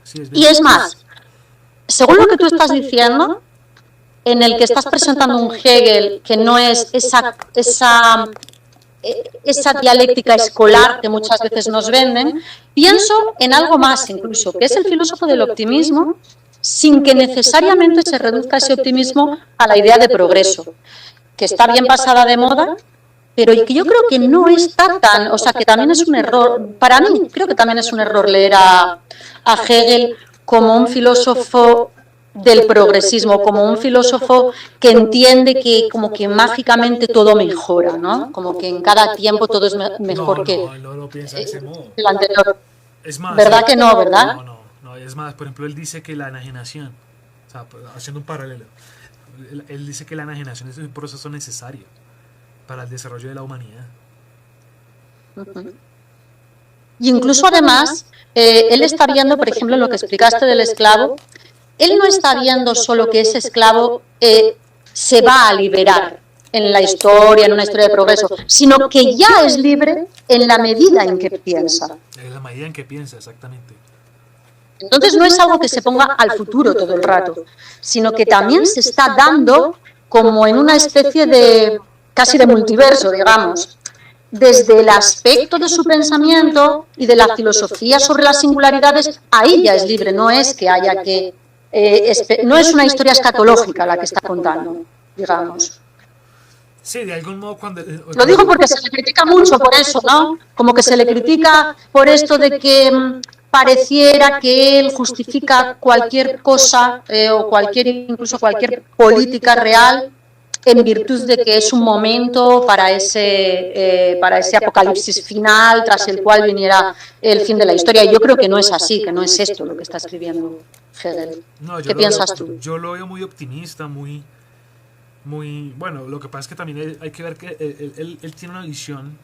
Sí, y es más, según lo que tú estás diciendo, en el que estás presentando un Hegel que no es esa dialéctica escolar que muchas veces nos venden, pienso en algo más incluso, que es el filósofo del optimismo, sin que necesariamente se reduzca ese optimismo a la idea de progreso, que está bien pasada de moda, pero que yo creo que no está tan, o sea, que también es un error, para mí creo que también es un error leer a Hegel como un filósofo del progresismo, como un filósofo que entiende que como que mágicamente todo mejora, ¿no? Como que en cada tiempo todo es mejor que no piensa de ese modo. el anterior. Es más, ¿Verdad que no, verdad? No, es más, por ejemplo, él dice que la enajenación, o sea, haciendo un paralelo, él dice que la enajenación es un proceso necesario para el desarrollo de la humanidad. Y incluso además, él está viendo, por ejemplo, lo que explicaste del esclavo, él no está viendo solo que ese esclavo se va a liberar en la historia, en una historia de progreso, sino que ya es libre en la medida en que piensa. En la medida en que piensa, exactamente. Entonces no es algo que se ponga al futuro todo el rato, sino que también se está dando como en una especie de, casi de multiverso, digamos, desde el aspecto de su pensamiento y de la filosofía sobre las singularidades, ahí ya es libre, no es que haya que, no es una historia escatológica la que está contando, digamos. Sí, de algún modo cuando... Lo digo porque se le critica mucho por eso, ¿no? Como que se le critica por esto de que pareciera que él justifica cualquier cosa o incluso cualquier política real en virtud de que es un momento para ese apocalipsis final tras el cual viniera el fin de la historia. Y yo creo que no es así, que no es esto lo que está escribiendo Hegel. ¿Qué piensas tú? Yo lo veo muy optimista, muy bueno. Lo que pasa es que también hay que ver que él tiene una visión,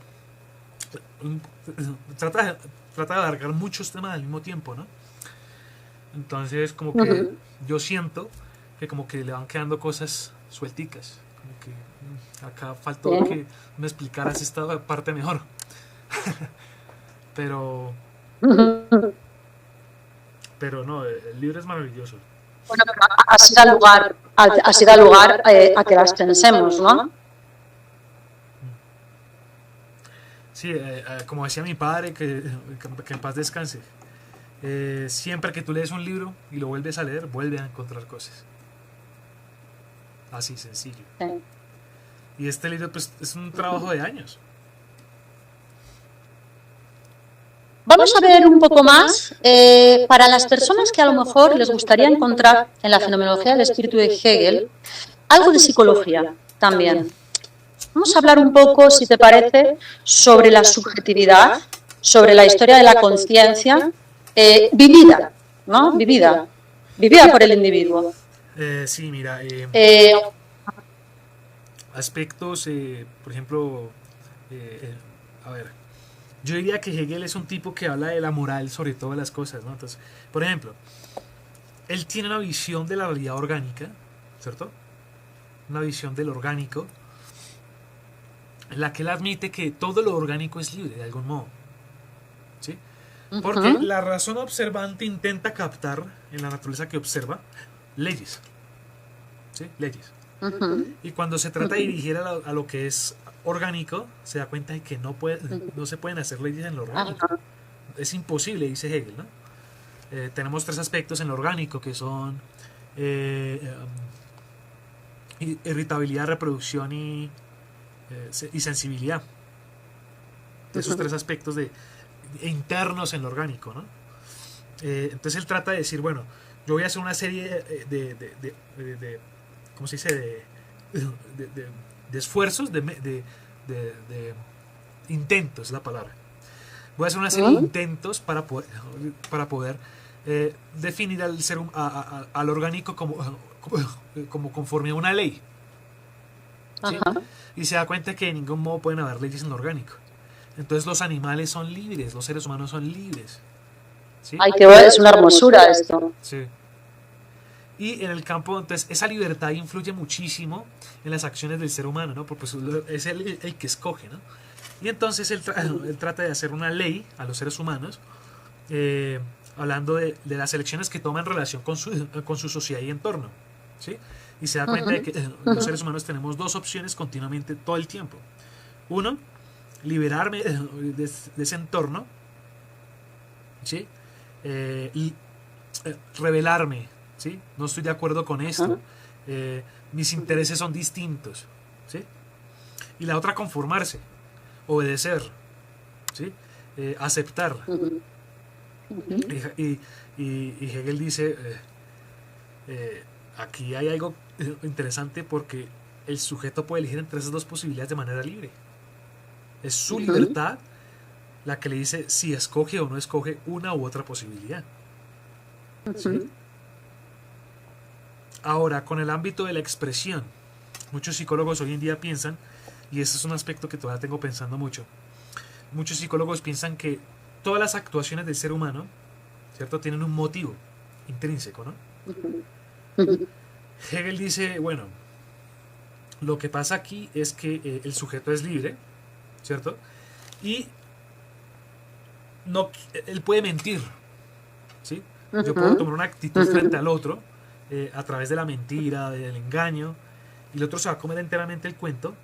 trata de abarcar muchos temas al mismo tiempo, ¿no? Entonces como que yo siento que como que le van quedando cosas suelticas, como que acá faltó que me explicaras esta parte mejor. pero no, el libro es maravilloso. Bueno, así da lugar a que las pensemos, ¿no? Sí, como decía mi padre, que en paz descanse, siempre que tú lees un libro y lo vuelves a leer, vuelve a encontrar cosas. Así, sencillo. Sí. Y este libro pues es un trabajo de años. Vamos a ver un poco más, para las personas que a lo mejor les gustaría encontrar en la fenomenología del espíritu de Hegel, algo de psicología también. Vamos a hablar un poco, si te parece, sobre la subjetividad, sobre la historia de la conciencia, vivida, ¿no? Vivida por el individuo. Sí, mira, aspectos, por ejemplo, a ver, yo diría que Hegel es un tipo que habla de la moral sobre todas las cosas, ¿no? Entonces, por ejemplo, él tiene una visión de la realidad orgánica, ¿cierto? Una visión del orgánico, en la que él admite que todo lo orgánico es libre, de algún modo. ¿Sí? Porque la razón observante intenta captar en la naturaleza que observa leyes. ¿Sí? Leyes. Y cuando se trata de dirigir a lo que es orgánico, se da cuenta de que no se pueden hacer leyes en lo orgánico. Es imposible, dice Hegel, ¿no? Tenemos 3 aspectos en lo orgánico, que son irritabilidad, reproducción y sensibilidad. Esos 3 aspectos internos en lo orgánico, ¿no? Entonces él trata de decir, bueno, yo voy a hacer una serie de ¿cómo se dice? De esfuerzos, de intentos, es la palabra. Voy a hacer una serie de intentos para poder definir al orgánico como conforme a una ley. ¿Sí? Y se da cuenta que de ningún modo pueden haber leyes en lo orgánico. Entonces los animales son libres, los seres humanos son libres. ¿Sí? Ay, qué bueno, es una hermosura esto. Sí. Y en el campo, entonces, esa libertad influye muchísimo en las acciones del ser humano, ¿no? Porque es el que escoge, ¿no? Y entonces él trata de hacer una ley a los seres humanos, hablando de las elecciones que toma en relación con su sociedad y entorno, ¿sí? Y se da cuenta de que los seres humanos tenemos 2 opciones continuamente todo el tiempo. Uno, liberarme de ese entorno, ¿sí? Rebelarme, ¿sí? No estoy de acuerdo con esto. Mis intereses son distintos, ¿sí? Y la otra, conformarse, obedecer, ¿sí? Aceptar. Y Hegel dice, aquí hay algo interesante, porque el sujeto puede elegir entre esas 2 posibilidades de manera libre. Es su libertad la que le dice si escoge o no escoge una u otra posibilidad. ¿Sí? Ahora, con el ámbito de la expresión, muchos psicólogos hoy en día piensan, y ese es un aspecto que todavía tengo pensando mucho, muchos psicólogos piensan que todas las actuaciones del ser humano, ¿cierto?, tienen un motivo intrínseco, ¿no? Hegel dice, bueno, lo que pasa aquí es que el sujeto es libre, ¿cierto? Y él puede mentir, ¿sí? Yo puedo tomar una actitud frente al otro a través de la mentira, del engaño, y el otro se va a comer enteramente el cuento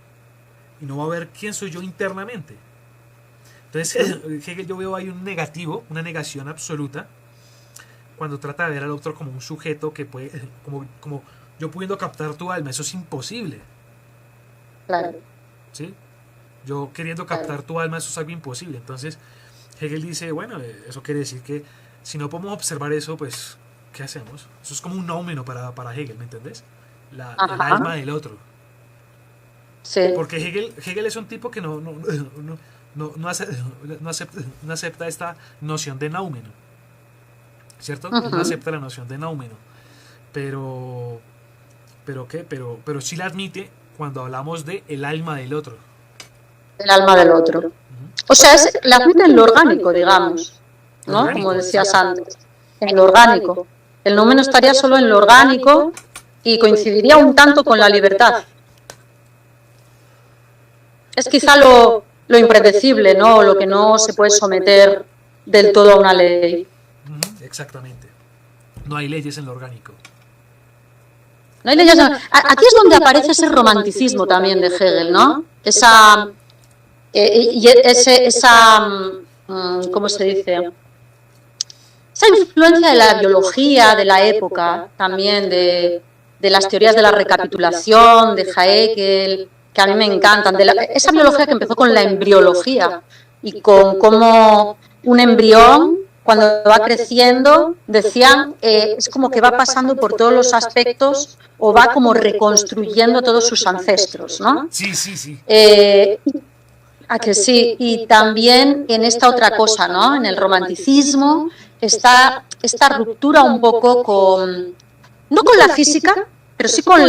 y no va a ver quién soy yo internamente. Entonces Hegel, yo veo ahí un negativo, una negación absoluta, cuando trata de ver al otro como un sujeto que puede, como yo pudiendo captar tu alma. Eso es imposible. Claro. ¿Sí? Yo queriendo captar tu alma, eso es algo imposible. Entonces Hegel dice, bueno, eso quiere decir que si no podemos observar eso, pues, ¿qué hacemos? Eso es como un nómeno para Hegel, ¿me entendés? El alma del otro. Sí. Porque Hegel es un tipo que no acepta esta noción de nómeno, ¿cierto? No acepta la noción de nómeno. Pero sí la admite cuando hablamos de el alma del otro. El alma del otro. O sea, la admite en lo orgánico, digamos, ¿no? Orgánico, como decías antes, en lo orgánico. El nómeno estaría solo en lo orgánico y coincidiría un tanto con la libertad. Es quizá lo impredecible, ¿no? Lo que no se puede someter del todo a una ley. Exactamente. No hay leyes en lo orgánico. No hay leyes. Aquí es donde aparece ese romanticismo también de Hegel, ¿no? ¿Cómo se dice? Esa influencia de la biología de la época, también de las teorías de la recapitulación, de Haeckel, que a mí me encantan, esa biología que empezó con la embriología y con cómo un embrión, cuando va creciendo, decían, es como que va pasando por todos los aspectos o va como reconstruyendo todos sus ancestros, ¿no? Sí, sí, sí. A que sí, y también en esta otra cosa, ¿no? En el romanticismo está esta ruptura un poco no con la física, pero sí con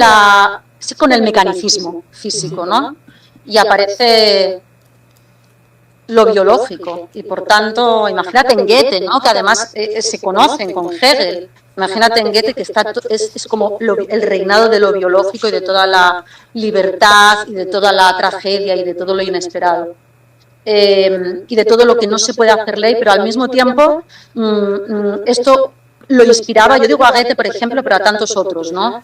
el mecanicismo físico, ¿no? Y aparece lo biológico, y por tanto, imagínate en Goethe, ¿no? Que además se conocen con Hegel, Imagínate en Goethe que es como el reinado de lo biológico y de toda la libertad y de toda la tragedia y de todo lo inesperado. Y de todo lo que no se puede hacer ley, pero al mismo tiempo esto lo inspiraba, yo digo a Goethe, por ejemplo, pero a tantos otros, ¿no?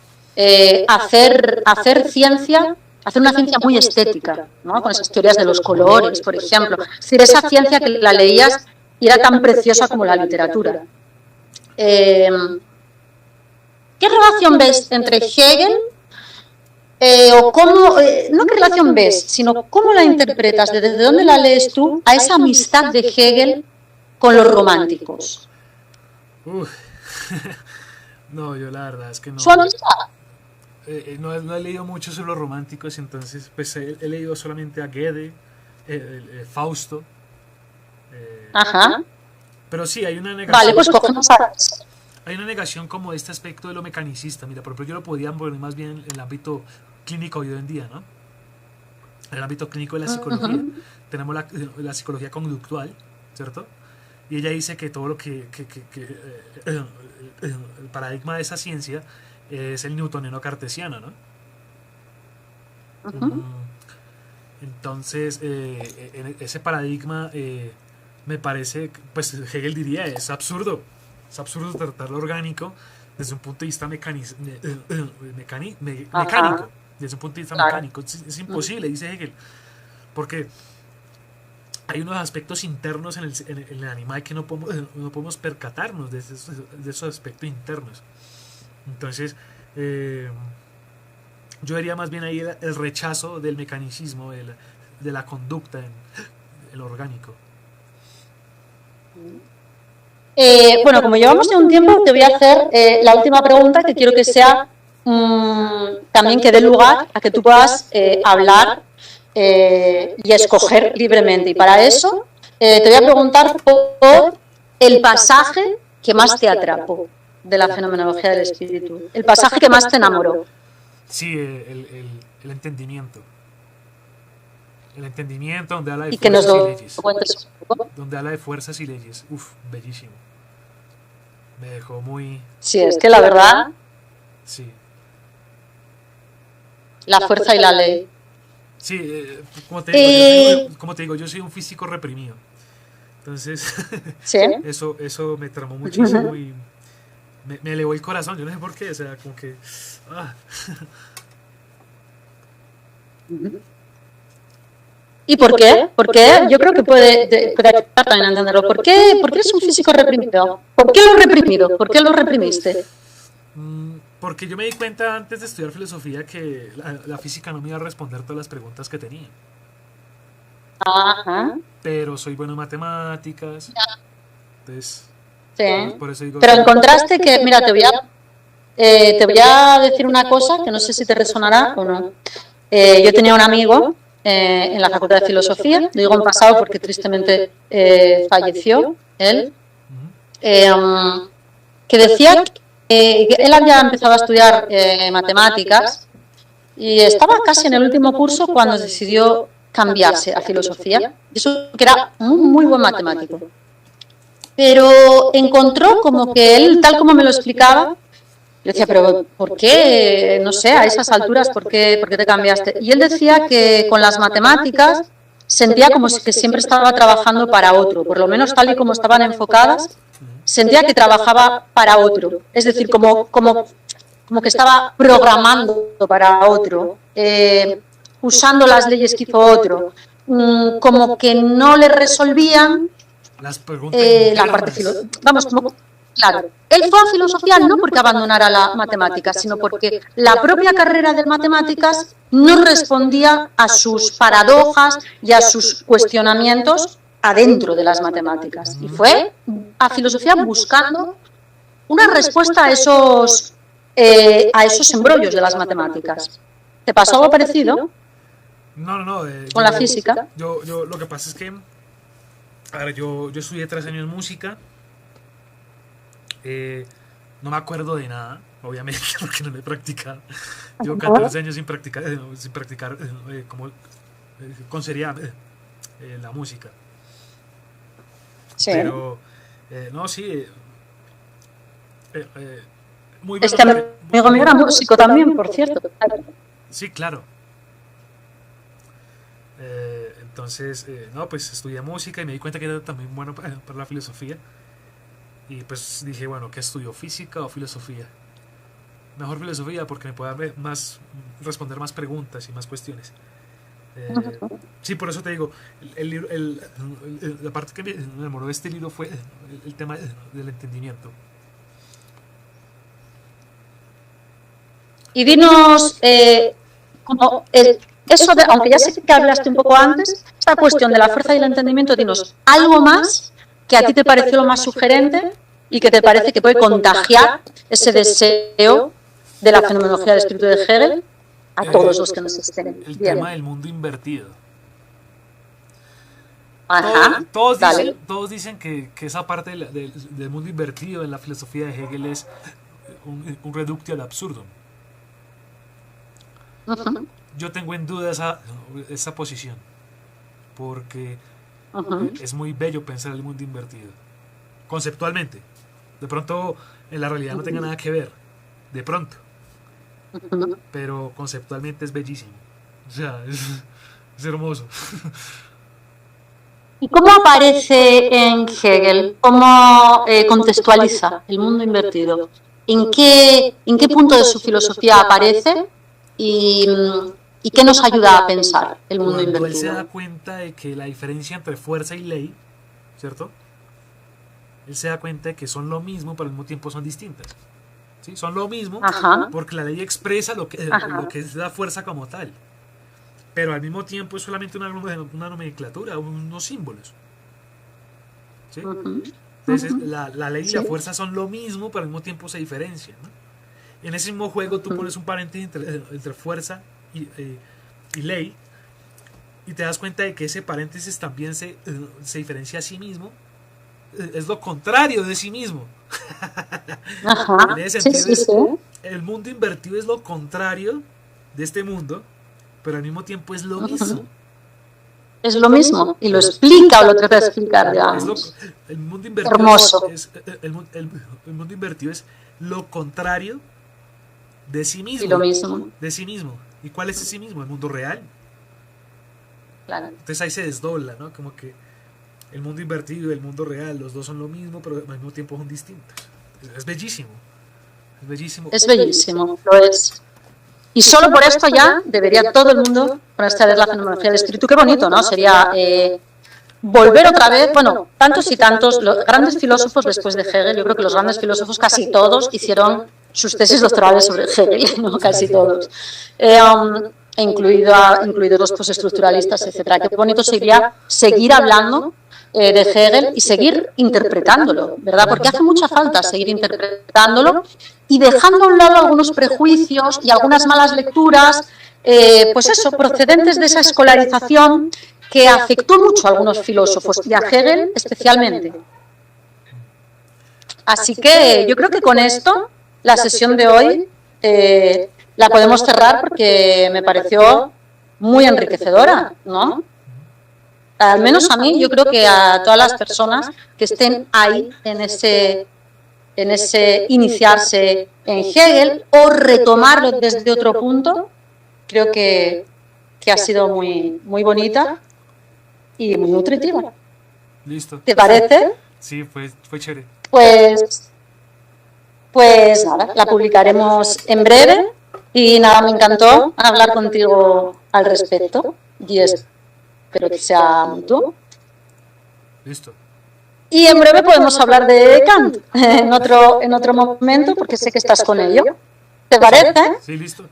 Hacer ciencia, hacer una ciencia muy estética, ¿no? Con esas teorías de los colores, por ejemplo. Es decir, esa ciencia que la leías y era tan preciosa como la literatura. ¿Qué relación ves entre Hegel o cómo, no qué relación ves, sino cómo la interpretas, desde dónde la lees tú, a esa amistad de Hegel con los románticos? No, yo la verdad es que no. ¿Su amistad? No he leído mucho sobre los románticos, entonces pues he leído solamente a Goethe, Fausto. Ajá. Pero sí, hay una negación. Vale, pues cogemos a... Hay una negación como de este aspecto de lo mecanicista. Mira, por ejemplo, yo lo podría poner más bien en el ámbito clínico hoy en día, ¿no? En el ámbito clínico de la psicología. Tenemos la psicología conductual, ¿cierto? Y ella dice que todo lo el paradigma de esa ciencia es el newtoniano cartesiano, ¿no? Entonces, ese paradigma me parece, pues Hegel diría, es absurdo. Es absurdo tratar lo orgánico desde un punto de vista mecánico. Desde un punto de vista mecánico. Es imposible, dice Hegel. Porque hay unos aspectos internos en el animal que no podemos percatarnos de esos aspectos internos. Entonces, yo diría más bien ahí el rechazo del mecanicismo, de la conducta en el orgánico. Bueno, como llevamos ya un tiempo, te voy a hacer la última pregunta, que quiero que sea también que dé lugar a que tú puedas hablar y escoger libremente. Y para eso te voy a preguntar por el pasaje que más te atrapó de la fenomenología del espíritu, el pasaje que más te enamoró. Sí, el entendimiento. El entendimiento donde habla de y fuerzas y leyes. Donde habla de fuerzas y leyes. Uf, bellísimo. Me dejó muy... Sí, es que la verdad... Sí. La fuerza y la ley. Sí, como te digo, yo soy un físico reprimido. Entonces, ¿sí? eso me tramó muchísimo y me elevó el corazón. Yo no sé por qué, o sea, como que... ¿Y por qué? ¿Por qué? Yo creo que puede ayudar también a entenderlo. ¿Por qué eres un físico reprimido? ¿Por qué lo reprimido? ¿Por qué lo reprimiste? Porque yo me di cuenta antes de estudiar filosofía que la física no me iba a responder todas las preguntas que tenía. Ajá. Pero soy bueno en matemáticas. Entonces, sí. Por eso digo... Pero encontraste que, mira, te voy a decir una cosa que no sé si te resonará o no. Yo tenía un amigo en la Facultad de Filosofía, lo digo en pasado porque tristemente falleció él, que decía que él había empezado a estudiar matemáticas y estaba casi en el último curso cuando decidió cambiarse a filosofía, y eso que era un muy buen matemático. Pero encontró como que él, tal como me lo explicaba, yo decía, pero ¿por qué? No sé, a esas alturas, ¿por qué te cambiaste? Y él decía que con las matemáticas sentía como que siempre estaba trabajando para otro, por lo menos tal y como estaban enfocadas, sentía que trabajaba para otro. Es decir, como que estaba programando para otro, usando las leyes que hizo otro, como que no le resolvían las preguntas la parte filosófica. Vamos, como... Claro, él fue a filosofía no porque abandonara la matemática, sino porque la propia carrera de matemáticas no respondía a sus paradojas y a sus cuestionamientos adentro de las matemáticas. Y fue a filosofía buscando una respuesta a esos embrollos de las matemáticas. ¿Te pasó algo parecido? No. ¿Con la física? Yo lo que pasa es que, a ver, yo estudié 3 años música. No me acuerdo de nada, obviamente, porque no me he practicado. Llevo 14 años sin practicar con seriedad la música. Sí. Pero, no, sí. muy Este amigo mío era músico también, por cierto. Sí, claro. Entonces, no, pues estudié música y me di cuenta que era también bueno para la filosofía. Y pues dije, bueno, ¿qué estudio? ¿Física o filosofía? Mejor filosofía porque me puede dar más, responder más preguntas y más cuestiones. Sí, por eso te digo, la parte que me enamoró de este libro fue el tema del entendimiento. Y dinos, eso de, aunque ya sé que hablaste un poco antes, esta cuestión de la fuerza y el entendimiento, dinos algo más que a ti te pareció lo más sugerente y que te parece que puede contagiar ese deseo de la fenomenología del espíritu de Hegel a todos los que nos estén el viendo. Tema del mundo invertido. Ajá, todos dicen que esa parte del mundo invertido en la filosofía de Hegel es un reductio al absurdum. Yo tengo en duda esa posición, porque es muy bello pensar el mundo invertido, conceptualmente. De pronto en la realidad no tenga nada que ver, de pronto, pero conceptualmente es bellísimo. O sea, es hermoso. ¿Y cómo aparece en Hegel? ¿Cómo contextualiza el mundo invertido? ¿En qué punto de su filosofía aparece? ¿Y qué nos ayuda a pensar el mundo invertido? Cuando él se da cuenta de que la diferencia entre fuerza y ley, ¿cierto? Él se da cuenta de que son lo mismo, pero al mismo tiempo son distintas. ¿Sí? Son lo mismo porque la ley expresa lo que es la fuerza como tal. Pero al mismo tiempo es solamente una nomenclatura, unos símbolos. ¿Sí? Entonces la ley y la fuerza son lo mismo, pero al mismo tiempo se diferencian, ¿no? En ese mismo juego tú pones un paréntesis entre fuerza y ley y te das cuenta de que ese paréntesis también se diferencia a sí mismo. Es lo contrario de sí mismo. En ese sentido, el mundo invertido es lo contrario de este mundo, pero al mismo tiempo es lo mismo. Es lo mismo, y lo explica o lo trata de explicar, digamos. El mundo invertido hermoso. El mundo invertido es lo contrario de sí mismo. Y lo mismo. De sí mismo. ¿Y cuál es sí mismo? El mundo real. Claro. Entonces ahí se desdobla, ¿no? Como que el mundo invertido y el mundo real, los dos son lo mismo, pero al mismo tiempo son distintos. Es bellísimo. Es bellísimo. Es bellísimo, lo es. Y solo por esto ya debería todo el mundo ponerse a ver la fenomenología del espíritu. Qué bonito, ¿no? Sería volver otra vez, bueno, tantos y tantos, los grandes filósofos después de Hegel, yo creo que los grandes filósofos casi todos hicieron sus tesis doctorales sobre Hegel, ¿no? Casi todos. Incluidos los postestructuralistas, etcétera. Qué bonito sería seguir hablando de Hegel y seguir interpretándolo, ¿verdad? Porque hace mucha falta seguir interpretándolo y dejando a un lado algunos prejuicios y algunas malas lecturas, pues eso, procedentes de esa escolarización que afectó mucho a algunos filósofos y a Hegel especialmente. Así que yo creo que con esto la sesión de hoy la podemos cerrar porque me pareció muy enriquecedora, ¿no? Al menos a mí, yo creo que a todas las personas que estén ahí en ese iniciarse en Hegel o retomarlo desde otro punto, creo que ha sido muy, muy bonita y muy nutritiva. Listo. ¿Te parece? Sí, fue chévere. Pues nada, la publicaremos en breve y nada, me encantó hablar contigo al respecto y espero que sea mutuo. Listo. Y en breve podemos hablar de Kant en otro momento porque sé que estás con ello. ¿Te parece? Sí, listo.